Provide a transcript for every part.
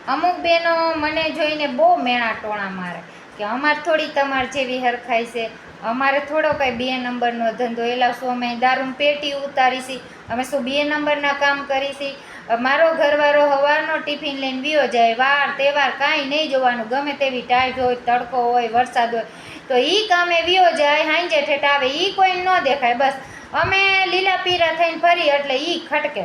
અમુક બહેનો મને જોઈને બહુ મેણા ટોણા મારે કે અમારે થોડી તમારે જેવી હરખાઈ છે, અમારે થોડો કાંઈ 2 નંબરનો ધંધો, એલા શું અમે દારૂની પેટી ઉતારીશી, અમે શું 2 નંબરના કામ કરીશી. મારો ઘરવાળો સવારનો ટિફિન લઈને વિયો જાય, વાર તહેવાર કાંઈ નહીં જોવાનું, ગમે તેવી ટાઈટ હોય, તડકો હોય, વરસાદ હોય, તો એ કામે વિયો જાય, સાંજે ઠેઠ આવે, એ કોઈ ન દેખાય. બસ અમે લીલા પીરા થઈને ફરી એટલે એ ખટકે.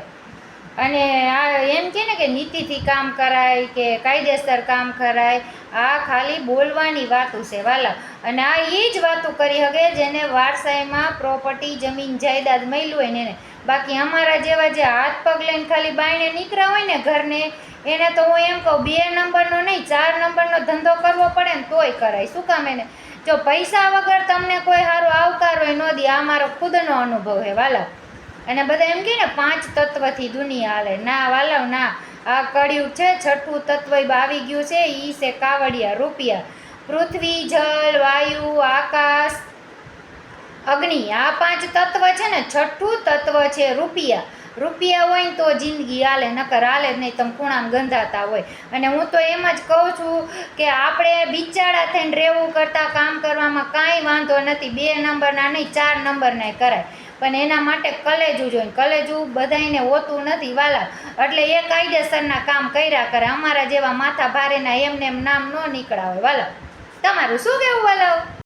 અને આ એમ કે ને કે નીતિથી કામ કરાય કે કાયદેસર કામ કરાય, આ ખાલી બોલવાની વાતું છે વાલા. અને આ એ જ વાતું કરી શકે જેને વારસાઈમાં પ્રોપર્ટી જમીન જાયદાદ મળ્યું હોય ને એને. બાકી અમારા જેવા જે હાથ પગ લઈને ખાલી બાયણે નીકળ્યા હોય ને ઘરને, એને તો હું એમ કહું 2 નંબરનો નહીં 4 નંબરનો ધંધો કરવો પડે ને તોય કરાય. શું કામ એને? જો પૈસા વગર તમને કોઈ સારો આવકાર હોય ન દે, આ મારો ખુદનો અનુભવ છે વાલા. અને બધા એમ કહે ને 5 તત્વથી દુનિયા હાલે, ના વાલાવ ના. આ કળિયુગ છે, 6થું તત્વ આવી ગયું છે, એ છે કાવડિયા રૂપિયા. પૃથ્વી, જળ, વાયુ, આકાશ, અગ્નિ, આ 5 તત્વ છે ને, 6થું તત્વ છે રૂપિયા. રૂપિયા હોય ને તો જિંદગી હાલે, નકર હાલે જ નહીં, તમે ખૂણામાં ગંધાતા હોય. અને હું તો એમ જ કહું છું કે આપણે બિચારા થઈને રહેવું કરતાં કામ કરવામાં કાંઈ વાંધો નથી. 2 નંબરના નહીં 4 નંબરના કરાય, પણ એના માટે કલેજું જોઈએ. કલેજું બધાને હોતું નથી વાલા, એટલે એ કાયદેસરના કામ કર્યા કરે. અમારા જેવા માથા ભારેના એમને એમ નામ ન નીકળ્યા હોય વાલા. તમારું શું કહેવું વાલા?